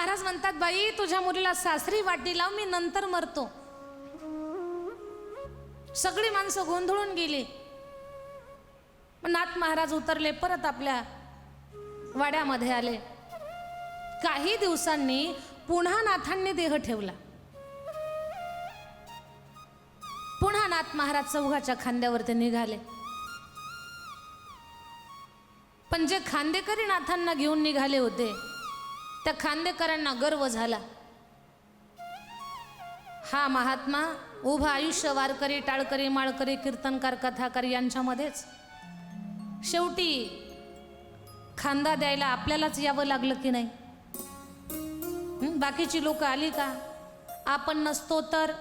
महाराज म्हणतात, बाई तुझ्या मुलीला सासरी वाटी लाव, मी नंतर मरतो. सगळी माणसं गोंधळून गेली. नाथ महाराज उतरले, परत आपल्या वाड्यामध्ये आले. काही दिवसांनी पुन्हा नाथांनी देह ठेवला. पुन्हा नाथ महाराज चौघाच्या खांद्यावर ते निघाले. पण जे खांदेकरी नाथांना घेऊन निघाले होते त्या खांदेकरांना गर्व झाला. हा महात्मा उभं आयुष्य वारकरी, टाळकरी, माळकरी, कीर्तनकार, कथाकार यांच्यामध्येच शेवटी खांदा द्यायला आपल्यालाच यावं लागलं की नाही? बाकीची लोक आली का? आपण नसतो तर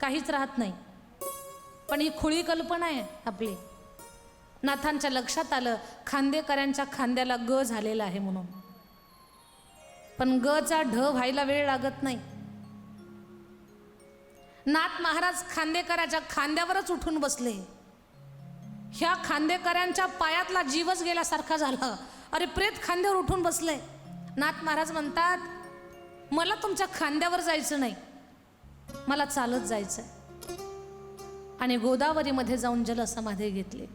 काहीच राहत नाही. पण ही खुळी कल्पना आहे आपली. नाथांच्या लक्षात आलं खांदेकरांच्या खांद्याला ग झालेला आहे म्हणून. पण गचा ढ व्हायला वेळ लागत नाही. नाथ महाराज खांदेकराच्या खांद्यावरच उठून बसले. ह्या खांदेकरांच्या पायातला जीवच गेल्यासारखा झाला. अरे प्रेत खांद्यावर उठून बसले. नाथ महाराज म्हणतात, मला तुमच्या खांद्यावर जायचं नाही, मला चालत जायचंय. आणि गोदावरीमध्ये जाऊन जलसमाधी घेतली.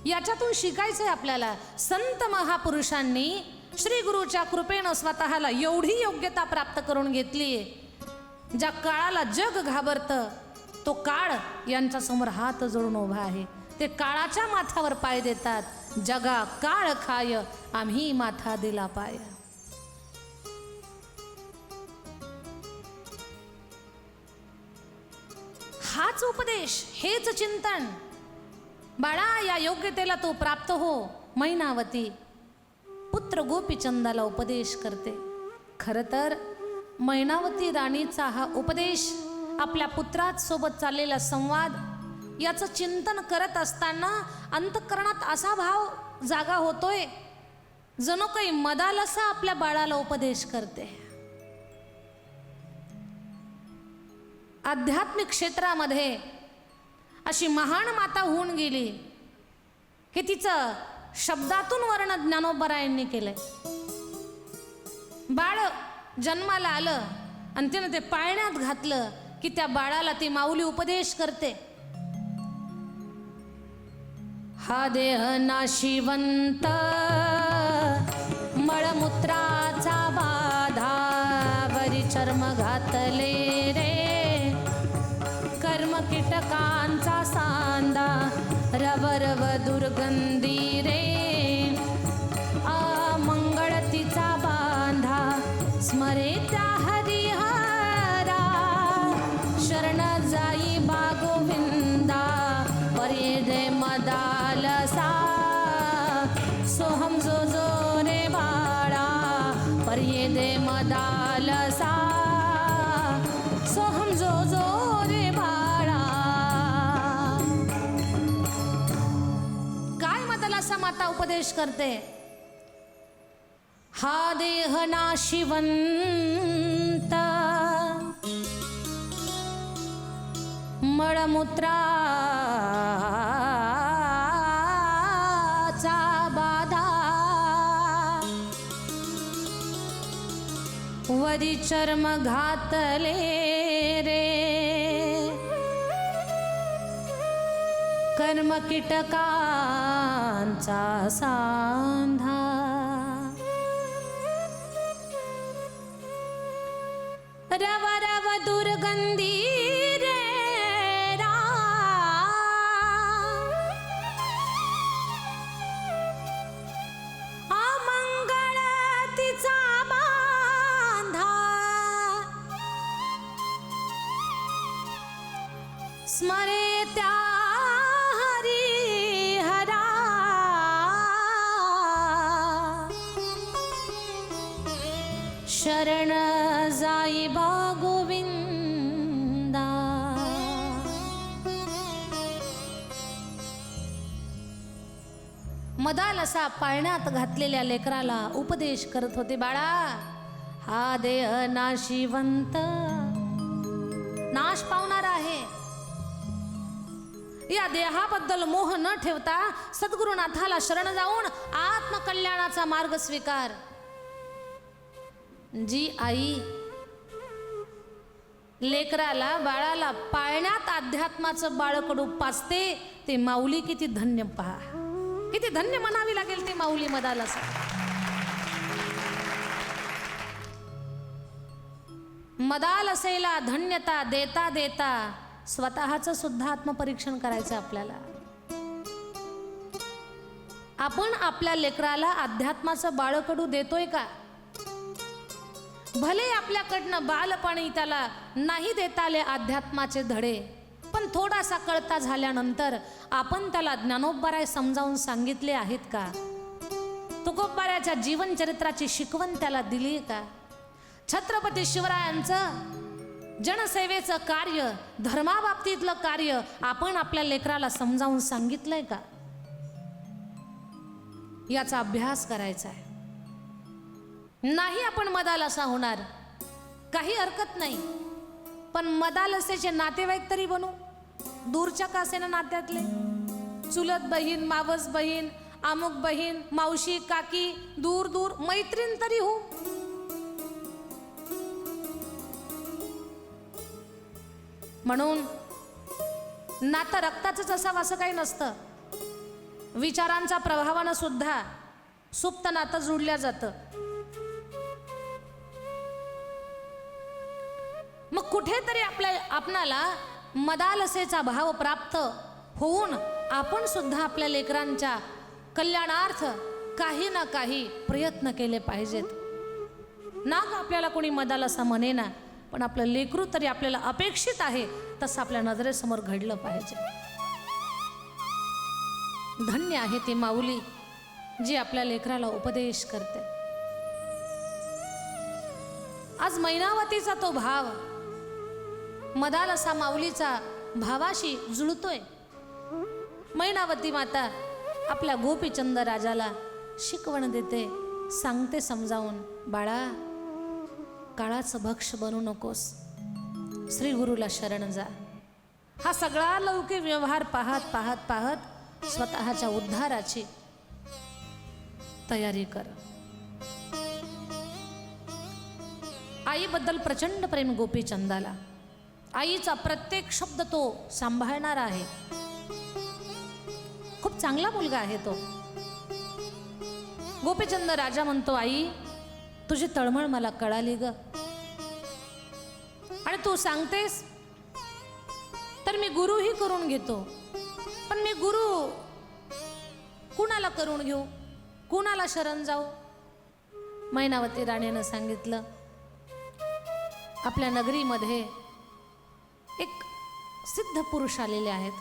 याच्यातून शिकायचंय आपल्याला, संत महापुरुषांनी श्री गुरुच्या कृपेनं स्वतःला एवढी योग्यता प्राप्त करून घेतलीये. ज्या काळाला जग घाबरतं तो काळ यांच्या समोर हात जोडून उभा आहे. ते काळाच्या माथावर पाय देतात. जगा काळ खाय, आम्ही माथा दिला पाय. हाच उपदेश, हेच चिंतन. बाळा, या योग्यतेला तू प्राप्त हो. मैनावती पुत्र गोपीचंदाला उपदेश करते. खरं तर मैनावती राणीचा हा उपदेश, आपल्या पुत्रात सोबत चाललेला संवाद, याचं चिंतन करत असताना अंतःकरणात असा भाव जागा होतोय जणू काही मदालसा आपल्या बाळाला उपदेश करते. आध्यात्मिक क्षेत्रामध्ये अशी महान माता होऊन गेली, हे तिचं शब्दातून वर्णन ज्ञानोबरायांनी केलंय. बाळ जन्माला आलं आणि तिनं ते पाळण्यात घातलं की त्या बाळाला ती माऊली उपदेश करते. हा देह नाशिवंत, मळमूत्राचा बाधा, वरी चर्म घातले रे, कर्म कीटकांचा सांदा, रवरव दुर्गंधी रे, मंगळ तिचा बांधा, स्मरे त्या हरिहरा, शरण जाई बा गोविंदा, पर्ये दे मदालसा, सोहम जो जो रे बाळा, पर्ये दे मदालसा, सोहम जो जो रे बाळा. काय मदालसा माता उपदेश करते? हा देह नाशिवंत, मळमूत्राचा बाधा, वरी चर्म घातले रे, कर्म कीटकांचा सांधा, रव रव दुर्गंधी रे, अमंगळ तिचा बांधा, स्मरे त्या हरिहरा, शरण जाई बा गोविंदा. मदालसा पाळण्यात घातलेल्या लेकराला उपदेश करत होते. बाळा, हा देह नाशिवंत, नाश पावणार आहे. या देहाबद्दल मोह न ठेवता सद्गुरुनाथाला शरण जाऊन आत्मकल्याणाचा मार्ग स्वीकार. जी आई लेकराला बाळाला पाळण्यात अध्यात्माचं बाळकडू पाचते ते माऊली किती धन्य पहा, किती धन्य म्हणावी लागेल ती माऊली मदालसा. मदालसेला धन्यता देता देता स्वतःचं सुद्धा आत्मपरीक्षण करायचं आपल्याला. आपण आपल्या लेकराला अध्यात्माचं बाळकडू देतोय का? भले आपल्याकडनं बालपणी त्याला नाही देता आले अध्यात्माचे धडे, पण थोडासा कळता झाल्यानंतर आपण त्याला ज्ञानोबराय समजावून सांगितले आहेत का? तुकोबाराच्या जीवनचरित्राची शिकवण त्याला दिली का? छत्रपती शिवरायांचं जनसेवेचं कार्य, धर्माबाबतीतलं कार्य आपण आपल्या लेकराला समजावून सांगितलंय का? याचा अभ्यास करायचा आहे. नाही आपण मदालसा होणार, काही हरकत नाही, पण मदालसेचे नातेवाईक तरी बनू, दूरच्या कासेना नात्यातले, चुलत बहीण, मावस बहीण, अमुक बहीण, मावशी, काकी, दूर दूर मैत्रीण तरी हो. म्हणून नातं रक्ताचंच असावं असं काही नसतं. विचारांच्या प्रभावानं सुद्धा सुप्त नातं जुळल्या जातं. मग कुठेतरी आपणाला मदालसेचा भाव प्राप्त होऊन आपण सुद्धा आपल्या लेकरांच्या कल्याणार्थ काही ना काही प्रयत्न केले पाहिजेत. ना का आपल्याला कोणी मदालसा म्हणे ना, पण आपलं लेकरू तरी आपल्याला अपेक्षित आहे तसं आपल्या नजरेसमोर घडलं पाहिजे. धन्य आहे ती माऊली जी आपल्या लेकराला उपदेश करते. आज मैनावतीचा तो भाव मदालसा माऊलीचा भावाशी जुळतोय. मैनावती माता आपल्या गोपीचंद राजाला शिकवण देते, सांगते समजावून, बाळा काळाचं भक्ष बनू नकोस, श्री गुरुला शरण जा. हा सगळा लौकिक व्यवहार पाहत पाहत पाहत स्वतःच्या उद्धाराची तयारी कर. आईबद्दल प्रचंड प्रेम गोपीचंदाला. आईचा प्रत्येक शब्द तो सांभाळणारा आहे. खूप चांगला मुलगा आहे तो. गोपीचंद राजा म्हणतो, आई तुझी तळमळ मला कळाली ग, आणि तू सांगतेस तर मी गुरुही करून घेतो, पण मी गुरु कुणाला करून घेऊ, कुणाला शरण जाऊ? मैनावती राणीनं सांगितलं, आपल्या नगरीमध्ये एक सिद्ध पुरुष आलेले आहेत,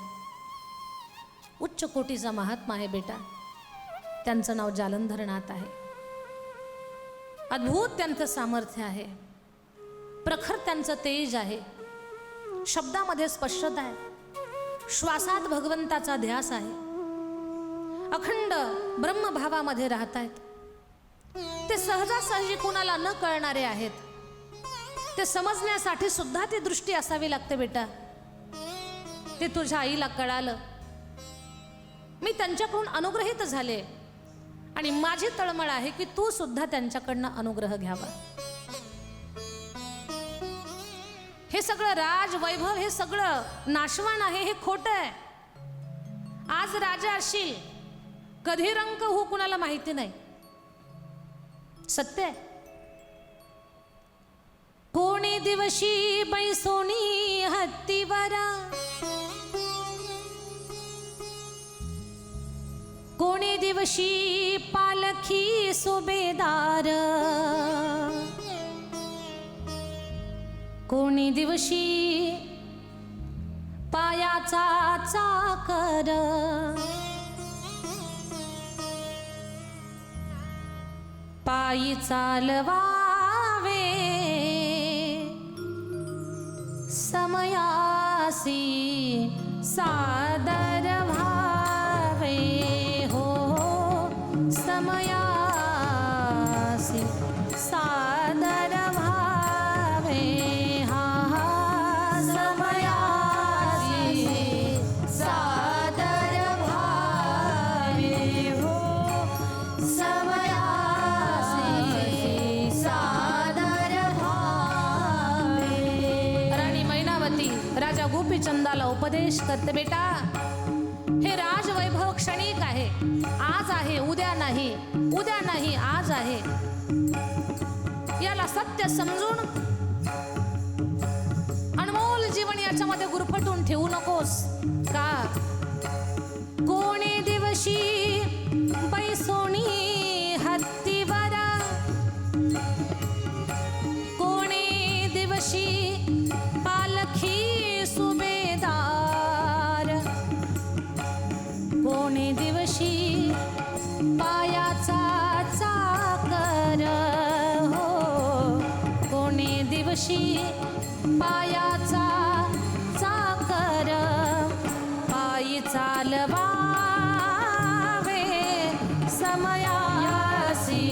उच्च कोटीचा महात्मा आहे बेटा, त्यांचं नाव जालंधरनाथ आहे. अद्भुत त्यांचं सामर्थ्य आहे, प्रखर त्यांचं तेज आहे, शब्दामध्ये स्पष्टता आहे, श्वासात भगवंताचा ध्यास आहे, अखंड ब्रह्मभावामध्ये राहत आहेत. ते सहजासहजी कुणाला न कळणारे आहेत. ते समजण्यासाठी सुद्धा ती दृष्टी असावी लागते बेटा. ते तुझ्या आईला कळालं, मी त्यांच्याकडून अनुग्रहित झाले, आणि माझी तळमळ आहे की तू सुद्धा त्यांच्याकडनं अनुग्रह घ्यावा. हे सगळं राज वैभव, हे सगळं नाशवान आहे, हे खोटं आहे. आज राजा असशील, कधी रंक होऊ कुणाला माहिती नाही, सत्य आहे. कोणी दिवशी बैसोनी हत्तीवरा, कोणी दिवशी पालखी सुभेदार, कोणी दिवशी पायाचा चाकर, पायी चालवावे समयासी सादर भावे, हो समयासी सादर भावे, हा समयासी सादर भावे, हो समयासी सादर गोपीचंदाला उपदेश करते, बेटा हे राजवैभव क्षणिक आहे, आज आहे उद्या नाही, उद्या नाही आज आहे. याला सत्य समजून अनमोल जीवन याच्यामध्ये गुरफटून ठेवू नकोस. का कोणी दिवशी बैसोनी हत्तीवर, कोणी दिवशी पालखी सुभेदार, कोणी दिवशी पायाचा चाकर, हो कोणी दिवशी पायाचा चाकर, पायी चालवावे समयासी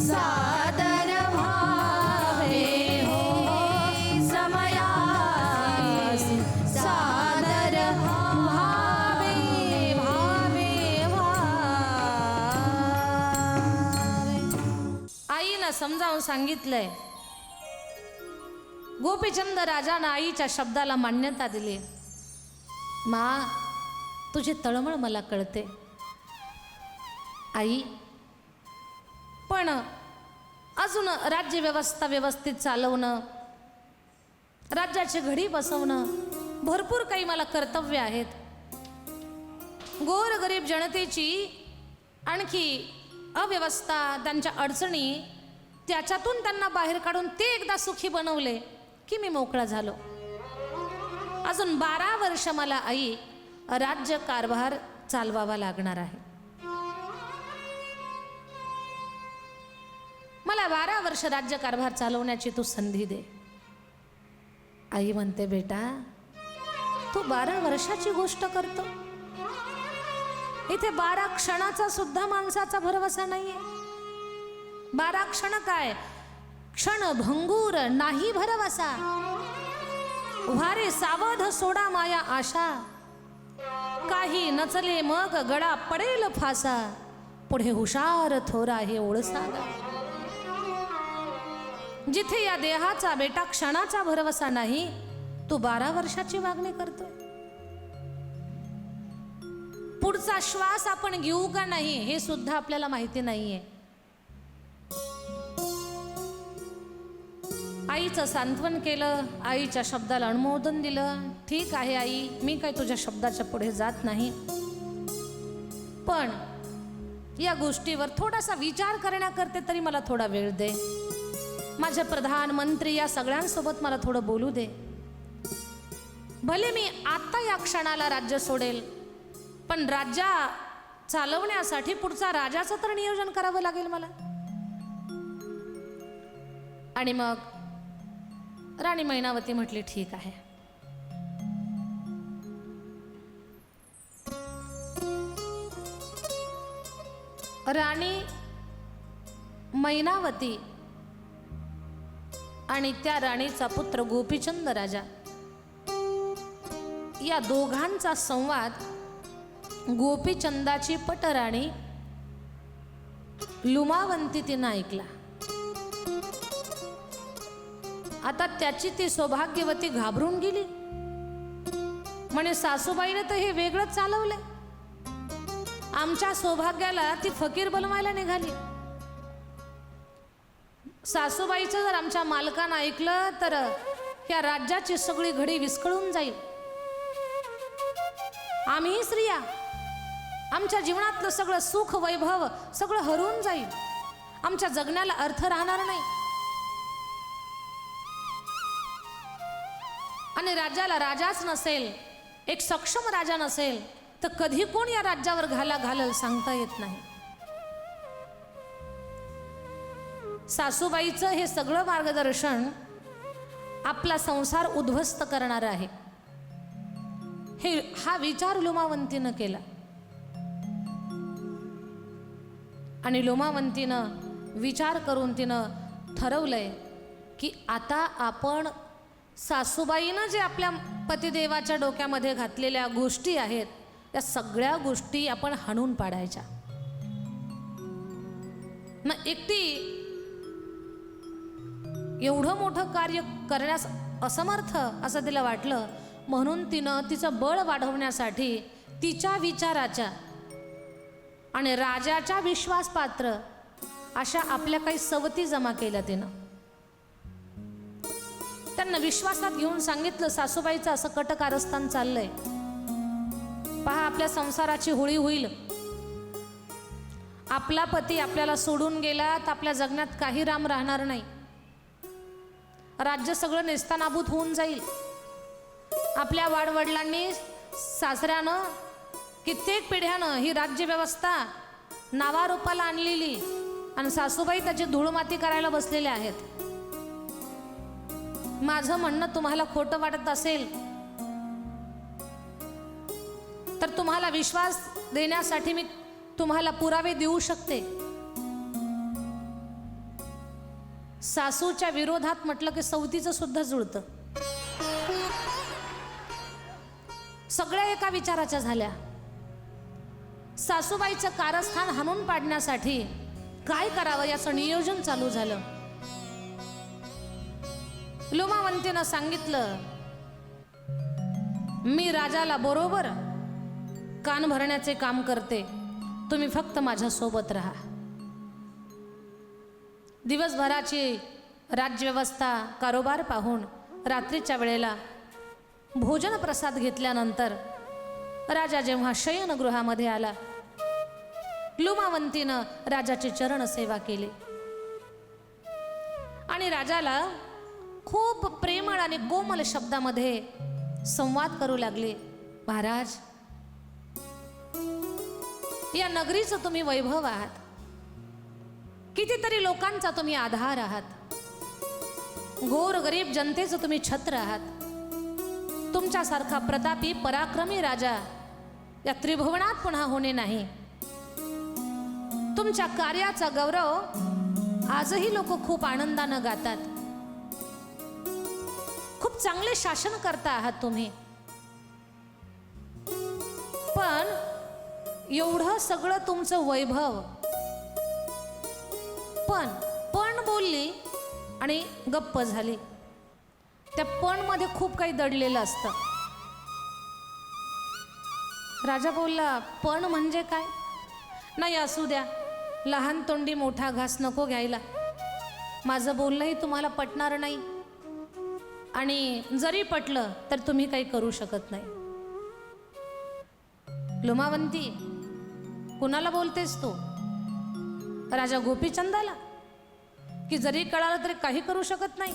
सादर भावे, हो समयासी सादर भावे, भावे भावे. आईनं समजावून सांगितलंय. गोपीचंद राजानं आईच्या शब्दाला मान्यता दिली. मा, तुझी तळमळ मला कळते आई, पण अजून राज्यव्यवस्था व्यवस्थित चालवणं, राज्याची घडी बसवणं, भरपूर काही मला कर्तव्य आहेत. गोरगरीब जनतेची आणखी अव्यवस्था, त्यांच्या अडचणी, त्याच्यातून त्यांना बाहेर काढून ते एकदा सुखी बनवले की मी मोकळा झालो. अजून 12 वर्ष मला आई राज्य कारभार चालवावा लागणार आहे. मला 12 वर्ष राज्य कारभार चालवण्याची तू संधी दे. आई म्हणते, बेटा तू 12 वर्षाची गोष्ट करतो, इथे 12 क्षणाचा सुद्धा माणसाचा भरवसा नाहीये. 12 क्षण काय, क्षण भंगूर नाही भरवसा, उभारे सावध सोडा माया आशा, काही नचले मग गळा पडेल फासा, पुढे हुशार थोरा हे ओळसागा. जिथे या देहाचा बेटा क्षणाचा भरवसा नाही, तू 12 वर्षाची मागणी करतो. पुढचा श्वास आपण घेऊ का नाही हे सुद्धा आपल्याला माहिती नाहीये. आईचं सांत्वन केलं, आईच्या शब्दाला अनुमोदन दिलं. ठीक आहे आई, मी काय तुझ्या शब्दाच्या पुढे जात नाही, पण या गोष्टीवर थोडासा विचार करण्याकरते तरी मला थोडा वेळ दे. माझे प्रधानमंत्री या सगळ्यांसोबत मला थोडं बोलू दे. भले मी आता या क्षणाला राज्य सोडेल, पण राज्य चालवण्यासाठी पुढचा राजाचं तर नियोजन करावं लागेल मला. आणि मग राणी मैनावती म्हटली, ठीक आहे. राणी मैनावती आणि त्या राणीचा पुत्र गोपीचंद राजा, या दोघांचा संवाद गोपीचंदाची पटराणी लुमावंती तिनं ऐकला. आता त्याची ती सौभाग्यवती घाबरून गेली. म्हणे, सासूबाईने तर हे वेगळंच चालवलंय, आमच्या सौभाग्याला ती फकीर बनवायला निघाली. सासूबाईचं जर आमच्या मालकानं ऐकलं तर या राज्याची सगळी घडी विस्कळून जाईल. आम्ही स्त्रिया, आमच्या जीवनातलं सगळं सुख वैभव सगळं हरवून जाईल, आमच्या जगण्याला अर्थ राहणार नाही. आणि राज्याला राजाच नसेल, एक सक्षम राजा नसेल तर कधी कोण या राज्यावर घाला घालल सांगता येत नाही. सासूबाईचं हे सगळं मार्गदर्शन आपला संसार उद्ध्वस्त करणार आहे, हा विचार लुमावंतीनं केला. आणि लुमावंतीनं विचार करून तिनं ठरवलंय की आता आपण सासूबाईनं जे आपल्या पतिदेवाच्या डोक्यामध्ये घातलेल्या गोष्टी आहेत त्या सगळ्या गोष्टी आपण हाणून पाडायच्या. मग एकटी एवढं मोठं कार्य करण्यास असमर्थ असं तिला वाटलं, म्हणून तिनं तिचं बळ वाढवण्यासाठी तिच्या विचाराच्या आणि राजाच्या विश्वासपात्र अशा आपल्या काही सवती जमा केल्या तिनं. त्यांना विश्वासात घेऊन सांगितलं, सासूबाईचं असं कटकारस्थान चाललंय, पहा आपल्या संसाराची होळी होईल. आपला पती आपल्याला सोडून गेला तर आपल्या जगण्यात काही राम राहणार नाही. राज्य सगळं नेस्तानाबूत होऊन जाईल. आपल्या वाडवडिलांनी सासऱ्यानं कित्येक पिढ्यानं ही राज्यव्यवस्था नावारूपाला आणलेली आणि सासूबाई त्याची धूळमाती करायला बसलेल्या आहेत. माझं म्हणणं तुम्हाला खोटं वाटत असेल तर तुम्हाला विश्वास देण्यासाठी मी तुम्हाला पुरावे देऊ शकते. सासूच्या विरोधात म्हटलं की सवतीचं सुद्धा जुळतं. सगळ्या एका विचाराच्या झाल्या. सासूबाईचं कारस्थान हाणून पाडण्यासाठी काय करावं याचं नियोजन चालू झालं. लुमावंतीनं सांगितलं, मी राजाला बरोबर कान भरण्याचे काम करते, तुम्ही फक्त माझ्या सोबत राहा. दिवसभराची राज्यव्यवस्था कारोबार पाहून रात्रीच्या वेळेला भोजन प्रसाद घेतल्यानंतर राजा जेव्हा शयनगृहामध्ये आला, लुमावंतीनं राजाची चरण सेवा केली आणि राजाला खूप प्रेमळ आणि कोमल शब्दामध्ये संवाद करू लागले. महाराज, या नगरीचं तुम्ही वैभव आहात, कितीतरी लोकांचा तुम्ही आधार आहात, गोर गरीब जनतेचं तुम्ही छत्र आहात. तुमच्यासारखा प्रतापी पराक्रमी राजा या त्रिभुवनात पुन्हा होणे नाही. तुमच्या कार्याचा गौरव आजही लोक खूप आनंदानं गातात. खूप चांगले शासन करता आहात तुम्ही. पण एवढं सगळं तुमचं वैभव, पण बोलली आणि गप्प झाली. त्या पण मध्ये खूप काही दडलेलं असतं. राजा बोलला, पण म्हणजे काय? नाही, असू द्या, लहान तोंडी मोठा घास नको घ्यायला. माझं बोलणंही तुम्हाला पटणार नाही आणि जरी पटलं तर तुम्ही काही करू शकत नाही. लुमावंती, कुणाला बोलतेस तू? राजा गोपीचंदाला? की जरी कळालं तरी काही करू शकत नाही?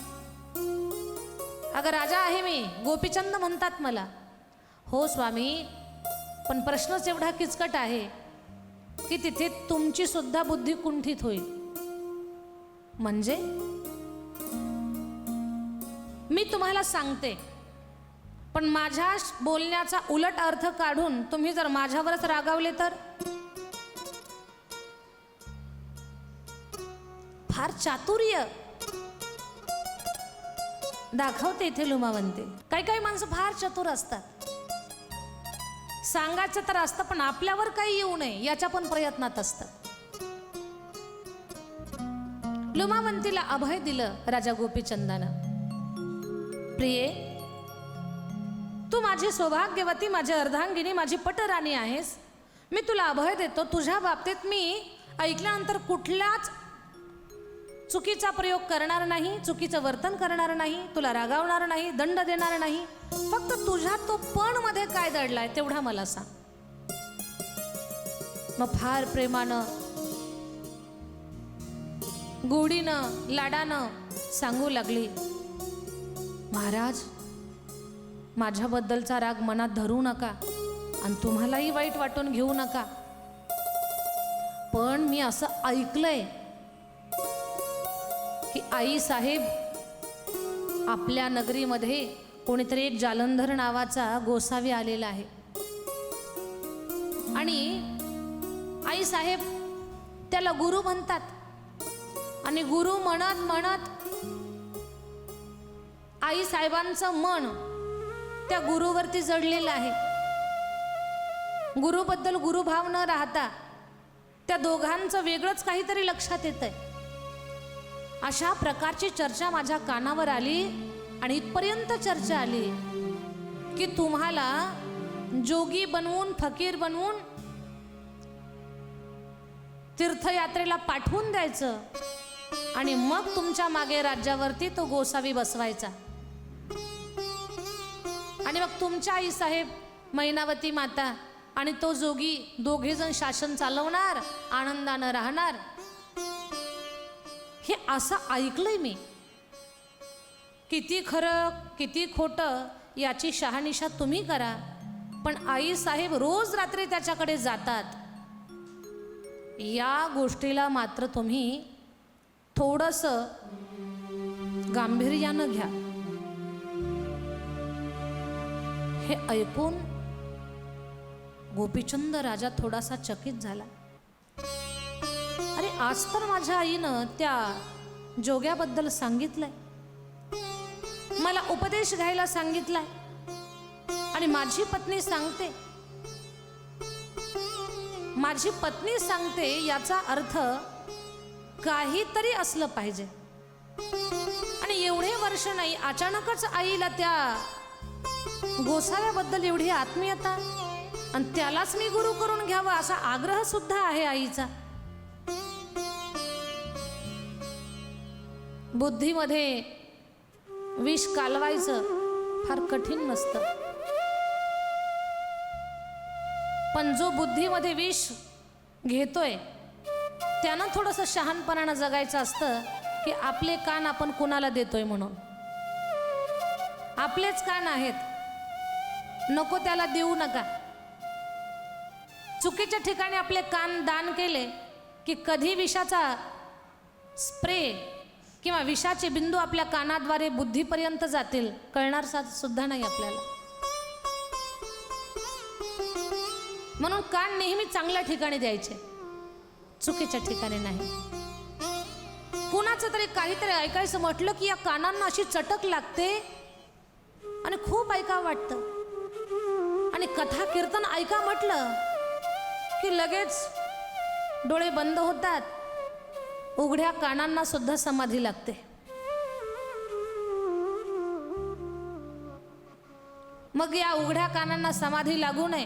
अगं राजा आहे मी, गोपीचंद म्हणतात मला. हो स्वामी, पण प्रश्नच एवढा किचकट आहे की तिथे तुमची सुद्धा बुद्धी कुंठित होईल. म्हणजे मी तुम्हाला सांगते, पण माझ्या बोलण्याचा उलट अर्थ काढून तुम्ही जर माझ्यावरच रागावले तर? फार चातुर्य दाखवते इथे लुमावंती. काही माणसं फार चतुर असतात. सांगायचं तर असतं पण आपल्यावर काही येऊ नये याच्या पण प्रयत्नात असतात. लुमावंतीला अभय दिलं राजा गोपीचंदानं. प्रिये, तू माझी सौभाग्यवती, माझी अर्धांगिनी, माझी पटराणी आहेस. मी तुला अभय देतो. तुझ्या बाबतीत मी ऐकल्यानंतर कुठल्याच चुकीचा प्रयोग करणार नाही, चुकीचं वर्तन करणार नाही, तुला रागावणार नाही, दंड देणार नाही. फक्त तुझ्या तो पण मध्ये काय दडलाय तेवढा मला सांग. मग फार प्रेमानं, गोडीनं, लाडानं सांगू लागली, महाराज, माझ्याबद्दलचा राग मनात धरू नका आणि तुम्हालाही वाईट वाटून घेऊ नका. पण मी असं ऐकलंय की आई साहेब, आपल्या नगरीमध्ये कोणीतरी एक जालंधर नावाचा गोसावी आलेला आहे आणि आई साहेब त्याला गुरु म्हणतात आणि गुरु म्हणत म्हणत आई साहेबांचं मन त्या गुरुवरती जडलेलं आहे. गुरुबद्दल गुरुभाव न राहता त्या दोघांचं वेगळंच काहीतरी लक्षात येतंय. अशा प्रकारची चर्चा माझ्या कानावर आली आणि इथपर्यंत चर्चा आली की तुम्हाला जोगी बनवून फकीर बनवून तीर्थयात्रेला पाठवून द्यायचं आणि मग तुमच्या मागे राज्यावरती तो गोसावी बसवायचा आणि मग तुमच्या आई साहेब मैनावती माता आणि तो जोगी दोघे जण शासन चालवणार, आनंदानं राहणार. हे असं ऐकलंय मी. किती खरं किती खोटं याची शहानिशा तुम्ही करा, पण आई साहेब रोज रात्री त्याच्याकडे जातात या गोष्टीला मात्र तुम्ही थोडंसं गांभीर्यानं घ्या. हे ऐकून गोपीचंद राजा थोडासा चकित झाला. अरे आज तर माझ्या आईनं त्या जोग्याबद्दल सांगितलंय, मला उपदेश घ्यायला सांगितलाय आणि माझी पत्नी सांगते याचा अर्थ काहीतरी असलं पाहिजे. आणि एवढे वर्ष नाही, अचानकच आईला त्या गोसाव्याबद्दल एवढी आत्मीयता आणि त्यालाच मी गुरु करून घ्यावा असा आग्रह सुद्धा आहे आईचा. बुद्धीमध्ये विष कालवायचं फार कठीण नसतं, पण जो बुद्धीमध्ये विष घेतोय त्यानं थोडंसं शहाणपणानं जगायचं असतं की आपले कान आपण कुणाला देतोय म्हणून. आपलेच कान आहेत, नको त्याला देऊ नका. चुकीच्या ठिकाणी आपले कान दान केले की कधी विषाचा स्प्रे किंवा विषाचे बिंदू आपल्या कानाद्वारे बुद्धीपर्यंत जातील कळणार सुद्धा नाही आपल्याला. म्हणून कान नेहमी चांगल्या ठिकाणी द्यायचे, चुकीच्या ठिकाणी नाही. कुणाचं तरी काहीतरी ऐकायचं म्हटलं की या कानांना अशी चटक लागते आणि खूप ऐकावं वाटतं. आणि कथा कीर्तन ऐका म्हटलं की लगेच डोळे बंद होतात, उघड्या कानांना सुद्धा समाधी लागते. मग या उघड्या कानांना समाधी लागू नये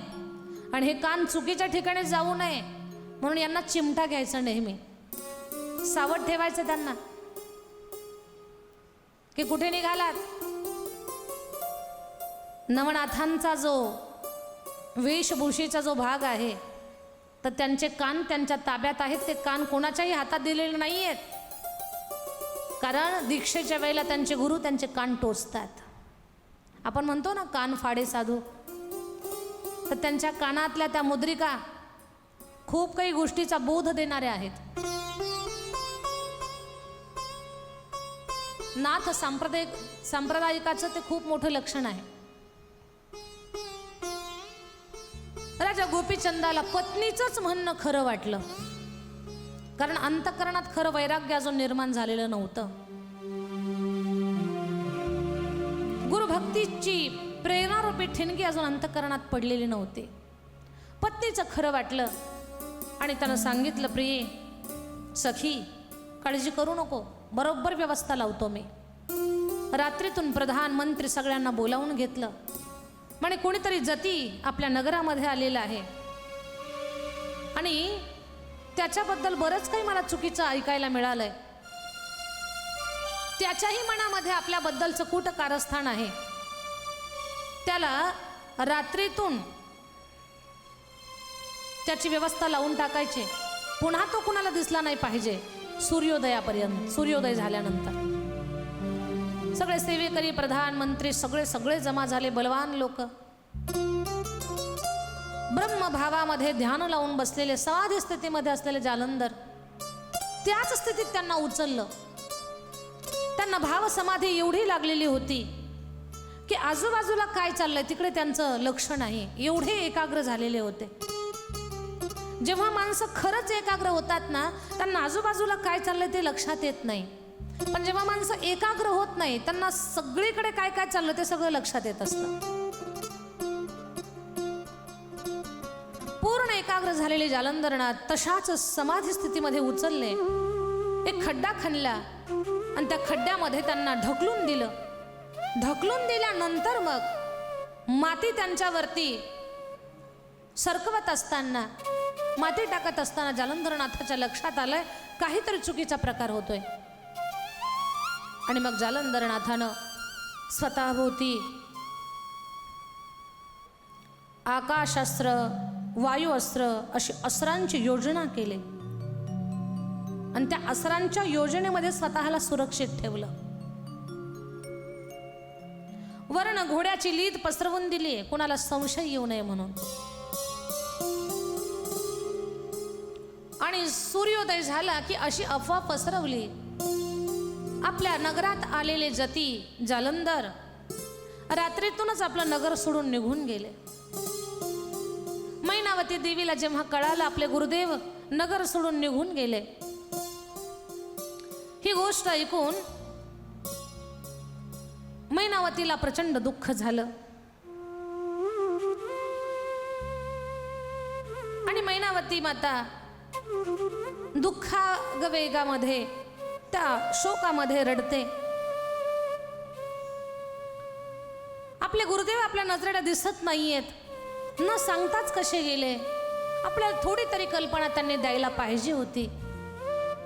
आणि हे कान चुकीच्या ठिकाणी जाऊ नये म्हणून यांना चिमटा घ्यायचा, नेहमी सावध ठेवायचं त्यांना की कुठे निघालात. नवनाथांचा जो वेशभूषेचा जो भाग आहे तर त्यांचे कान त्यांच्या ताब्यात आहेत. ते कान कोणाच्याही हातात दिलेले नाही आहेत, कारण दीक्षेच्या वेळेला त्यांचे गुरु त्यांचे कान टोचतात. आपण म्हणतो ना कान फाडे साधू, तर त्यांच्या कानातल्या त्या मुद्रिका खूप काही गोष्टीचा बोध देणाऱ्या आहेत. नाथ सांप्रदायिकाचं ते खूप मोठं लक्षण आहे. राजा गोपीचंदाला पत्नीचंच म्हणणं खरं वाटलं, कारण अंतःकरणात खरं वैराग्य अजून निर्माण झालेलं नव्हतं. गुरुभक्तीची प्रेरणारूपी ठिणगी अजून अंतःकरणात पडलेली नव्हती. पत्नीचं खरं वाटलं आणि त्यानं सांगितलं, प्रिये सखी काळजी करू नको, बरोबर व्यवस्था लावतो मी. रात्रीतून प्रधानमंत्री सगळ्यांना बोलावून घेतलं. म्हणे कोणीतरी जती आपल्या नगरामध्ये आलेला आहे आणि त्याच्याबद्दल बरंच काही मला चुकीचं ऐकायला मिळालंय. त्याच्याही मनामध्ये आपल्याबद्दलचं कुठं कारस्थान आहे. त्याला रात्रीतून त्याची व्यवस्था लावून टाकायची, पुन्हा तो कुणाला दिसला नाही पाहिजे सूर्योदयापर्यंत. सूर्योदय झाल्यानंतर सगळे सेवेकरी प्रधानमंत्री सगळे जमा झाले, बलवान लोक ब्रह्मभावामध्ये ध्यान लावून बसलेले, समाधी स्थितीमध्ये असलेले जालंधर त्याच स्थितीत त्यांना उचललं. त्यांना भाव समाधी एवढी लागलेली होती की आजूबाजूला काय चाललंय तिकडे त्यांचं लक्ष नाही, एवढे एकाग्र झालेले होते. जेव्हा माणसं खरंच एकाग्र होतात ना, त्यांना आजूबाजूला काय चाललंय ते लक्षात येत नाही. पण जेव्हा माणसं एकाग्र होत नाही, त्यांना सगळीकडे काय काय चाललं ते सगळं लक्षात येत असतं. पूर्ण एकाग्र झालेले जालंधरनाथ तशाच समाधी स्थितीमध्ये उचलले, एक खड्डा खणला आणि त्या खड्ड्यामध्ये त्यांना ढकलून दिलं. ढकलून दिल्यानंतर मग माती त्यांच्यावरती सरकवत असताना, माती टाकत असताना जालंधरनाथाच्या लक्षात आलंय काहीतरी चुकीचा प्रकार होतोय. आणि मग जालंधरनाथानं स्वतःभोवती आकाशास्त्र, वायुअस्त्र अशी अस्त्रांची योजना केली आणि त्या अस्त्रांच्या योजनेमध्ये स्वतःला सुरक्षित ठेवलं. वर्ण घोड्याची लीद पसरवून दिली, कोणाला संशय येऊ नये म्हणून. आणि सूर्योदय झाला की अशी अफवा पसरवली, आपल्या नगरात आलेले जती जालंधर रात्रीतूनच आपलं नगर सोडून निघून गेले. मैनावती देवीला जेव्हा कळालं आपले गुरुदेव नगर सोडून निघून गेले, ही गोष्ट ऐकून मैनावतीला प्रचंड दुःख झालं. आणि मैनावती माता दुःखावेगामध्ये, त्या शोकामध्ये रडते. आपले गुरुदेव आपल्या नजरेला दिसत नाहीयेत, न सांगताच कसे गेले, आपल्याला थोडी तरी कल्पना त्यांनी द्यायला पाहिजे होती.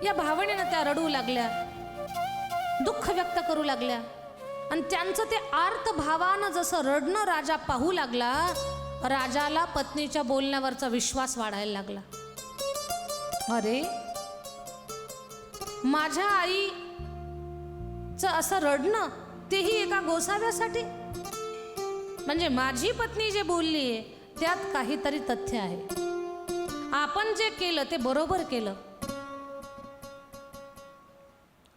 या भावनेनं त्या रडू लागल्या, दुःख व्यक्त करू लागल्या. आणि त्यांचं ते आर्त भावानं जसं रडणं राजा पाहू लागला, राजाला पत्नीच्या बोलण्यावरचा विश्वास वाढायला लागला. अरे, माझ्या आईचं असं रडणं, तेही एका गोसाव्यासाठी? म्हणजे माझी पत्नी जे बोलली त्यात काहीतरी तथ्य आहे. आपण जे केलं ते बरोबर केलं.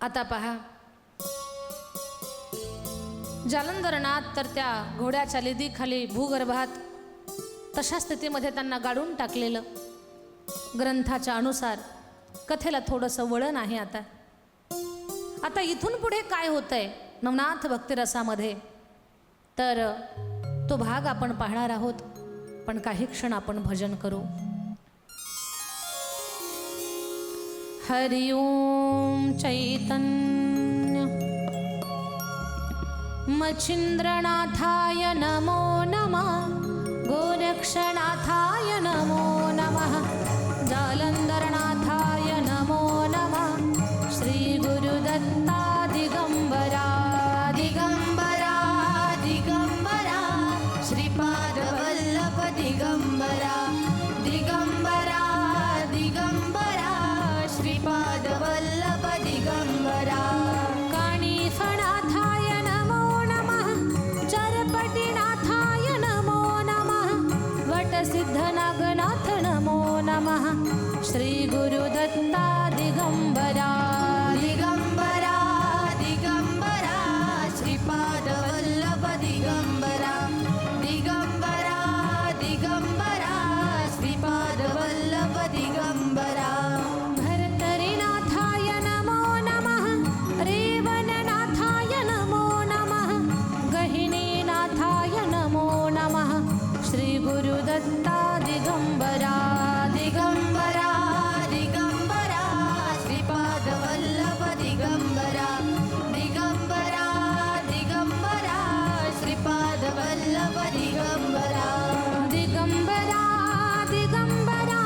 आता पहा, जालंधरनाथ तर त्या घोड्याच्या लिदीखाली भूगर्भात तशा स्थितीमध्ये त्यांना गाडून टाकलेलं. ग्रंथाच्या अनुसार कथेला थोडंसं वळण आहे. आता इथून पुढे काय होतंय नवनाथ भक्तिरसामध्ये, तर तो भाग आपण पाहणार आहोत. पण काही क्षण आपण भजन करू. हरि ओम चैतन्य मच्छिंद्रनाथाय नमो नमः, गोरक्षनाथाय नमो नमः, जालंधरनाथाय नमो नमः, श्री गुरुदत्ता दिगंबरा दिगंबरा दिगंबरा, श्रीपाद वल्लभ दिगंबरा दिगंबरा दिगंबरा, श्रीपाद वल्लभ दिगंबरा. काणीफनाथाय नमो नमः, चरपटीनाथाय नमो नमः, वटसिद्धनागनाथ नमो नमः, श्री गुरुदत्ता दिगंबरा दिगंबरा दिगंबरा, श्रीपाद वल्लभ दिगंबरा दिगंबरा दिगंबरा, श्रीपाद वल्लभ दिगंबरा. भर्तरीनाथाय नमो नमः, रेवणनाथाय नमो नमः, गहिनीनाथाय नमो नमः, श्री गुरुदत्ता दिगंबरा दिगंबरा दिगंबरा, श्रीपाद वल्लभ दिगंबरा दिगंबरा दिगंबरा, श्रीपाद वल्लभ दिगंबरा दिगंबरा दिगंबरा,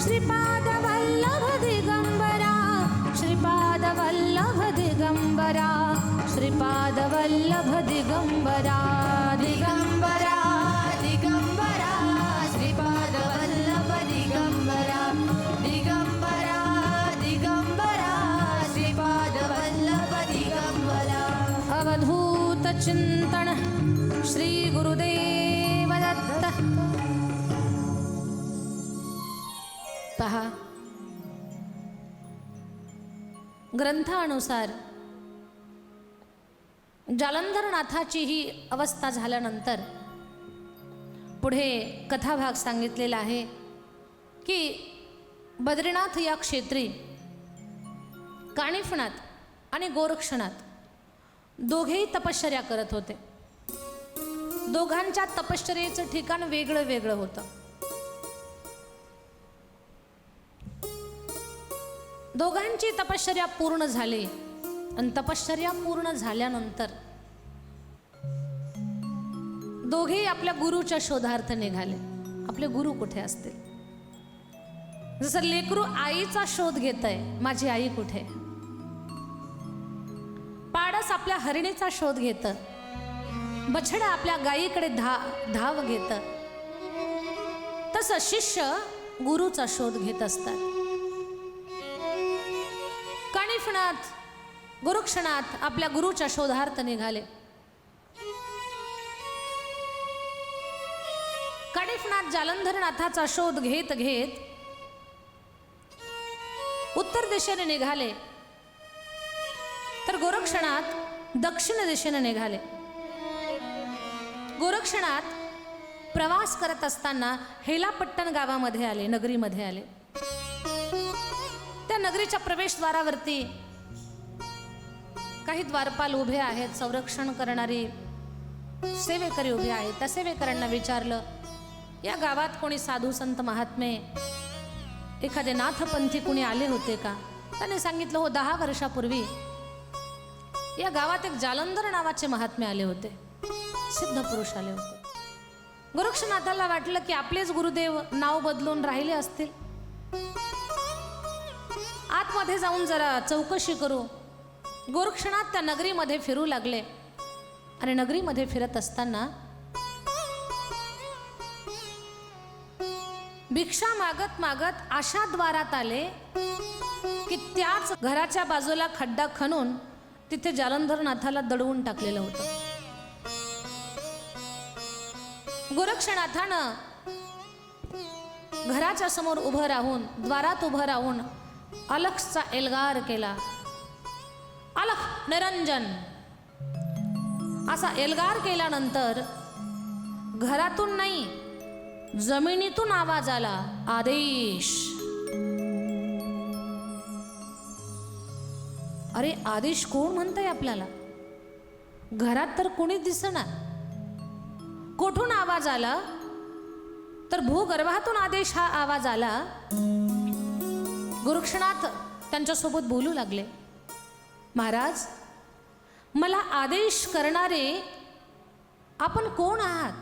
श्रीपाद वल्लभ दिगंबरा, श्रीपाद वल्लभ दिगंबरा, श्रीपाद वल्लभ दिगंबरा दिगंबरा दिगंबरा, श्रीपाद वल्लभ दिगंबरा दिगंबरा दिगंबरा, श्रीपाद वल्लभ दिगंबरा. अवधूत चिंतन श्री गुरुदेव दत्त. पहा, ग्रंथानुसार जालंधरनाथाची ही अवस्था झाल्यानंतर पुढे कथाभाग सांगितलेला आहे की बद्रीनाथ या क्षेत्री काणिफनाथ आणि गोरक्षनाथ दोघेही तपश्चर्या करत होते. दोघांच्या तपश्चर्येचं ठिकाण वेगळं वेगळं होतं. दोघांची तपश्चर्या पूर्ण झाली आणि तपश्चर्या पूर्ण झाल्यानंतर दोघेही आपल्या गुरुच्या शोधार्थ निघाले. आपले गुरु कुठे असतील? जसं लेकरू आईचा शोध घेत आहे, माझी आई कुठे? पाडस आपल्या हरिणीचा शोध घेत, बछडा आपल्या गायीकडे धाव घेत, तसं शिष्य गुरुचा शोध घेत असतात. कानिफनाथ गोरक्षनाथ आपल्या गुरुच्या शोधार्थ निघाले. कानिफनाथ जालंधरनाथाचा शोध घेत घेत उत्तर दिशेने निघाले, तर गोरक्षनाथ दक्षिण दिशेने निघाले. गोरक्षनाथ प्रवास करत असताना हेलापट्टण गावामध्ये आले, नगरीमध्ये आले. त्या नगरीच्या प्रवेशद्वारावरती काही द्वारपाल उभे आहेत, संरक्षण करणारी सेवेकरी उभे आहेत. त्या सेवेकरांना विचारलं, या गावात कोणी साधू संत महात्मे, एखादे नाथपंथी कोणी आले होते का? त्याने सांगितलं, हो 10 वर्षापूर्वी या गावात एक जालंधर नावाचे महात्मे आले होते, सिद्ध पुरुष आले होते. गोरक्षनाथाला वाटलं की आपलेच गुरुदेव नाव बदलून राहिले असतील, आतमध्ये जाऊन जरा चौकशी करू. गोरक्षनाथ त्या नगरीमध्ये फिरू लागले आणि नगरीमध्ये फिरत असताना भिक्षा मागत मागत अशा द्वारात आले की त्याच घराच्या बाजूला खड्डा खणून तिथे जालंधरनाथाला दडवून टाकलेलं होतं. गोरक्षनाथानं घराच्या समोर उभं राहून, द्वारात उभं राहून अलखचा एल्गार केला. अलख निरंजन असा एल्गार केल्यानंतर घरातून नाही, जमिनीतून आवाज आला, आदेश. अरे आदेश कोण म्हणतंय आपल्याला? घरात तर कोणी दिसणार. कोठून आवाज आला? तर भूगर्भातून आदेश हा आवाज आला. गोरक्षनाथ त्यांच्यासोबत बोलू लागले, महाराज मला आदेश करणारे आपण कोण आहात?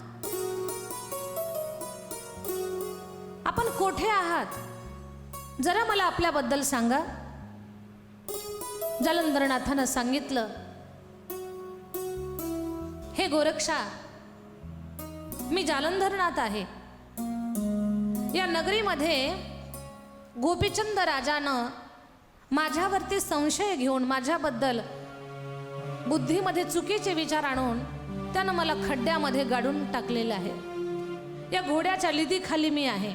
आपण कोठे आहात? जरा मला आपल्याबद्दल सांगा. जालंधरनाथानं सांगितलं, हे गोरक्षा, मी जालंधरनाथ आहे. या नगरीमध्ये गोपीचंद राजानं माझ्यावरती संशय घेऊन, माझ्याबद्दल बुद्धीमध्ये चुकीचे विचार आणून त्यानं मला खड्ड्यामध्ये गाडून टाकलेलं आहे. या घोड्याच्या लिदीखाली मी आहे.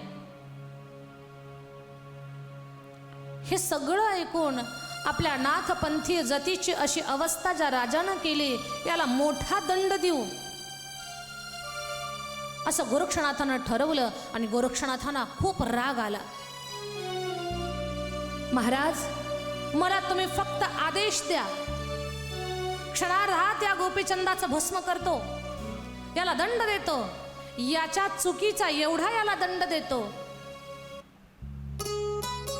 हे सगळं ऐकून आपल्या नाथपंथीय जतीची अशी अवस्था ज्या राजानं केली, याला मोठा दंड देऊ असं गोरक्षनाथानं ठरवलं. आणि गोरक्षनाथांना खूप राग आला. महाराज मला तुम्ही फक्त आदेश द्या, क्षणार्धात या गोपीचंदाचं भस्म करतो, याला दंड देतो. याच्या चुकीचा एवढा याला दंड देतो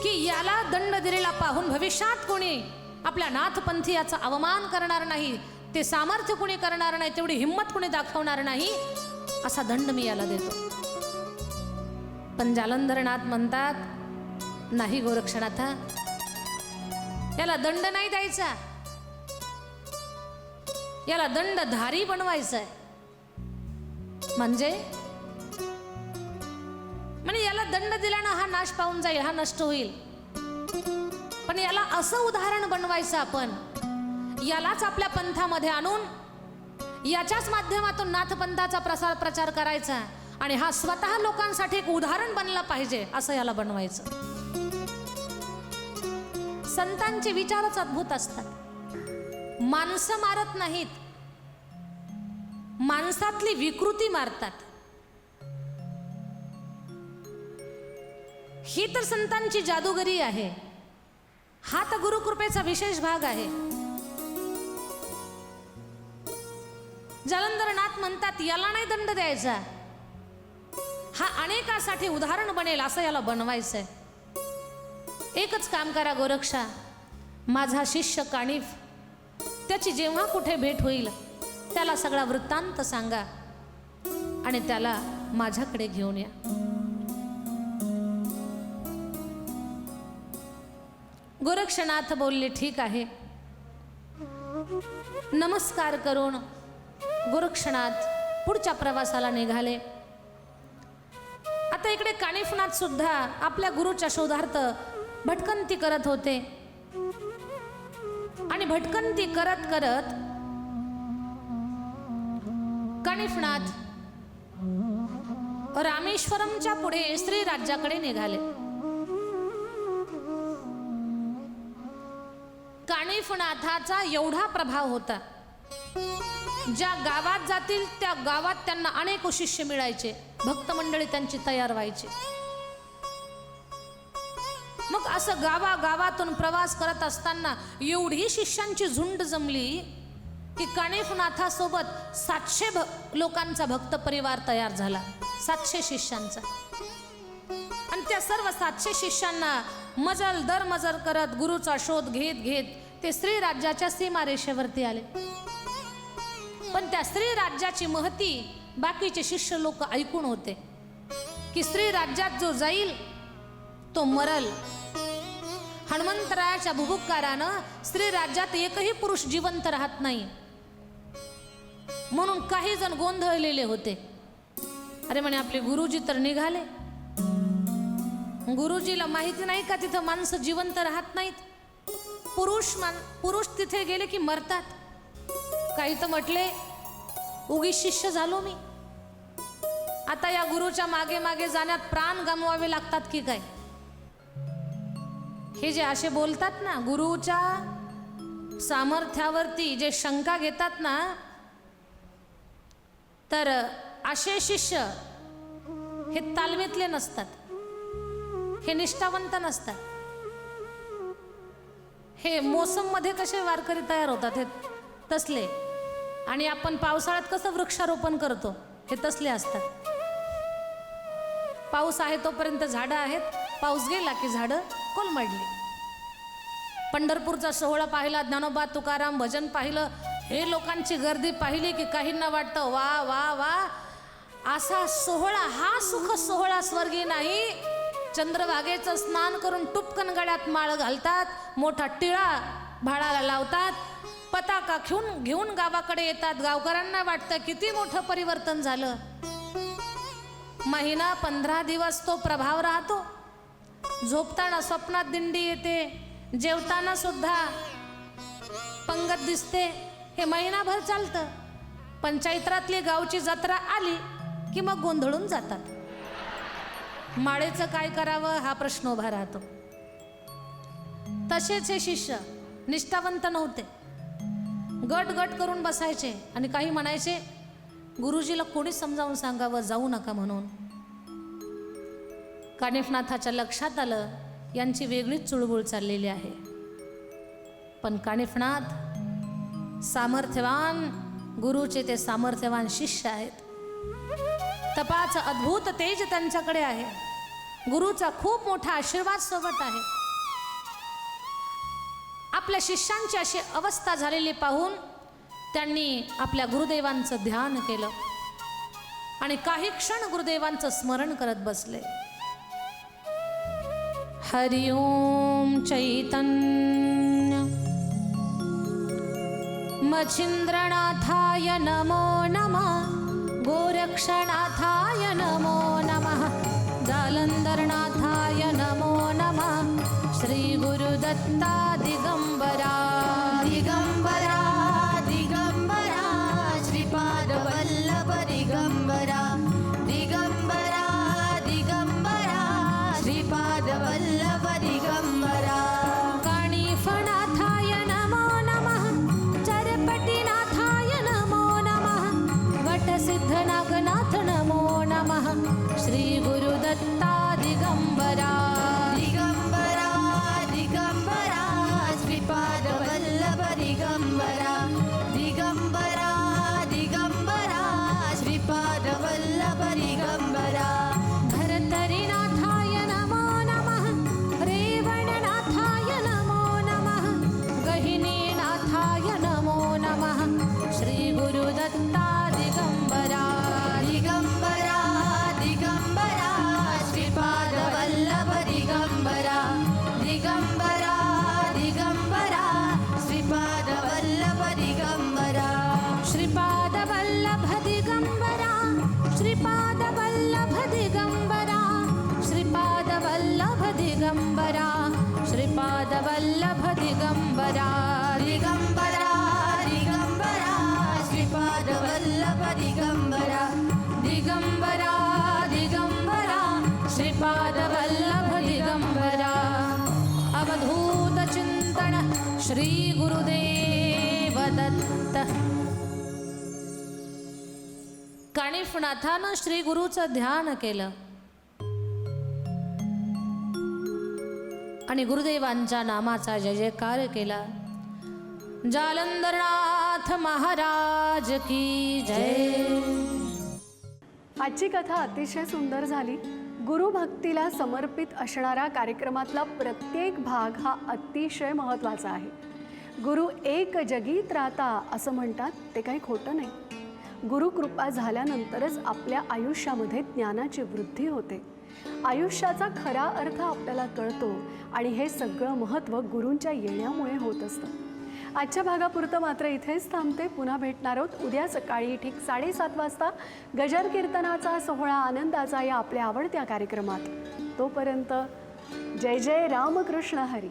की याला दंड दिलेला पाहून भविष्यात कोणी आपल्या नाथपंथीयाचा अवमान करणार नाही, ते सामर्थ्य कोणी करणार नाही, तेवढी हिंमत कोणी दाखवणार नाही, असा दंड मी याला देतो. पण जालंधरनाथ म्हणतात, नाही गोरक्षनाथा, याला दंड नाही द्यायचा, याला दंडधारी बनवायचं आहे. म्हणजे याला दंड दिल्यानं हा नाश पावून जाईल, हा नष्ट होईल. पण याला असं उदाहरण बनवायचं आपण, यालाच आपल्या पंथामध्ये आणून याच्याच माध्यमातून नाथपंथाचा प्रचार करायचा आणि हा स्वतः लोकांसाठी एक उदाहरण बनला पाहिजे, असं याला बनवायचं. संतांचे विचारच अद्भुत असतात. माणसं मारत नाहीत, माणसातली विकृती मारतात. ही तर संतांची जादूगरी आहे. हा तर गुरुकृपेचा विशेष भाग आहे. जालंधरनाथ म्हणतात, याला नाही दंड द्यायचा, हा अनेकासाठी उदाहरण बनेल असं याला बनवायचंय. एकच काम करा गोरक्षा, माझा शिष्य कानिफ, त्याची जेव्हा कुठे भेट होईल त्याला सगळा वृत्तांत सांगा. आणि त्याला माझ्याकडे घेऊन या. गोरक्षनाथ बोलले ठीक आहे. नमस्कार करून गोरक्षनाथ पुढच्या प्रवासाला निघाले. आता इकडे कानिफनाथ सुद्धा आपल्या गुरुच्या शोधार्थ भटकंती करत होते आणि भटकंती करत करत कानिफनाथ रामेश्वरमच्या पुढे श्री राज्याकडे निघाले. कानिफनाथाचा एवढा प्रभाव होता, ज्या गावात जातील त्या गावात त्यांना अनेक शिष्य मिळायचे, भक्त मंडळी त्यांची तयार व्हायची. मग असं गावागावातून प्रवास करत असताना एवढी शिष्यांची झुंड जमली की कानिफनाथासोबत 700 लोकांचा भक्त परिवार तयार झाला, 700 शिष्यांचा. आणि त्या सर्व 700 शिष्यांना मजल दर मजल करत गुरुचा शोध घेत घेत ते श्री राज्याच्या सीमारेषेवरती आले. पण त्या स्त्री राज्याची महती बाकीचे शिष्य लोक ऐकून होते की स्त्री राज्यात जो जाईल तो मरल. हनुमंतरायाच्या बुभुक्कारानं स्त्री राज्यात एकही पुरुष जिवंत राहत नाही म्हणून काही जण गोंधळलेले होते. अरे म्हणे आपले गुरुजी तर निघाले, गुरुजीला माहिती नाही का तिथं माणसं जिवंत राहत नाहीत, पुरुष तिथे गेले की मरतात. काही तर म्हटले उगीच शिष्य झालो मी, आता या गुरुच्या मागे मागे जाण्यात प्राण गमवावे लागतात की काय. हे जे असे बोलतात ना, गुरुच्या सामर्थ्यावरती जे शंका घेतात ना, तर असे शिष्य हे तालमीतले नसतात, हे निष्ठावंत नसतात. हे मोसम मध्ये कसे वारकरी तयार होतात हे तसले, आणि आपण पावसाळ्यात कसं वृक्षारोपण करतो हे तसले असतात. पाऊस आहे तोपर्यंत झाडं आहेत, पाऊस गेला की झाडं कोलमडली. पंढरपूरचा सोहळा पाहिला, ज्ञानोबा तुकाराम भजन पाहिलं, हे लोकांची गर्दी पाहिली की काहींना वाटतं वा वा वा, असा सोहळा, हा सुख सोहळा स्वर्गी नाही. चंद्रभागेचं स्नान करून टुपकन गळ्यात माळ घालतात, मोठा टिळा भाडाला लावतात, पताका घेऊन गावाकडे येतात. गावकऱ्यांना वाटतं किती मोठं परिवर्तन झालं. महिना 15 दिवस तो प्रभाव राहतो. झोपताना स्वप्नात दिंडी येते, जेवताना सुद्धा पंगत दिसते. हे महिनाभर चालतं. पण चैत्रातली गावची जत्रा आली की मग गोंधळून जातात. माळेचं काय करावं हा प्रश्न उभा राहतो. तसेच हे शिष्य निष्ठावंत नव्हते, गट गट करून बसायचे आणि काही म्हणायचे गुरुजीला कोणी समजावून सांगावं जाऊ नका म्हणून. कानिफनाथाच्या लक्षात आलं यांची वेगळीच चुळबुळ चाललेली आहे. पण कानिफनाथ सामर्थ्यवान, गुरुचे ते सामर्थ्यवान शिष्य आहेत. तपाचं अद्भुत तेज त्यांच्याकडे आहे, गुरुचा खूप मोठा आशीर्वाद सोबत आहे. आपल्या शिष्यांची अशी अवस्था झालेली पाहून त्यांनी आपल्या गुरुदेवांचं ध्यान केलं आणि काही क्षण गुरुदेवांचं स्मरण करत बसले. हरि ओम चैतन्य मच्छिंद्रनाथाय नमो नमः, गोरक्षनाथाय नमो नमः, जालंधरनाथाय नमो नमः, श्री गुरुदत्ता दिगंबरा दिगंबरा दिगंबरा, श्रीपाद वल्लभ दिगंबरा दिगंबरा दिगंबरा, श्रीपाद वल्लभ दिगंबरा. कानिफनाथाय नमो नमः, चरपटीनाथाय नमो नमः, वटसिद्धनागनाथ नमो नमः, श्री गुरुदत्ता दिगंबरा दिगंबरा दिगंबरा, श्रीपाद वल्लभ दिगंबरा दिगंबरा दिगंबरा, श्रीपाद वल्लभ दिगंबरा. धरतरीनाथाय नमो नमः, रेवणनाथाय नमो नमः, गहिनीनाथाय नमो नमः, श्री गुरुदत्ता दिगंबरा दिगंबरा दिगंबरा श्रीपादवल्लभ दिगंबरा दिगंबरा दिगंबरा श्रीपादवल्लभ दिगंबरा दिगंबरा दिगंबरा श्रीपादवल्लभ दिगंबरा अवधूत चिंतन श्री गुरुदेव दत्त. कानिफनाथानं श्री गुरुचं ध्यान केलं आणि गुरुदेवांच्या नामाचा जय जयकार केला. जालंधरनाथ महाराज की जय. आजची कथा अतिशय सुंदर झाली. गुरुभक्तीला समर्पित असणारा कार्यक्रमातला प्रत्येक भाग हा अतिशय महत्त्वाचा आहे. गुरु एक जगीत राहता असं म्हणतात, ते काही खोटं नाही. गुरुकृपा झाल्यानंतरच आपल्या आयुष्यामध्ये ज्ञानाची वृद्धी होते. आयुष्याचा खरा अर्थ आपल्याला कळतो आणि हे सगळं महत्त्व गुरूंच्या येण्यामुळे होत असतं. आजच्या भागापुरतं मात्र इथेच थांबते. पुन्हा भेटणार आहोत उद्या सकाळी ठीक 7:30 वाजता गजर कीर्तनाचा सोहळा आनंदाचा या आपल्या आवडत्या कार्यक्रमात. तोपर्यंत जय जय रामकृष्ण हरी.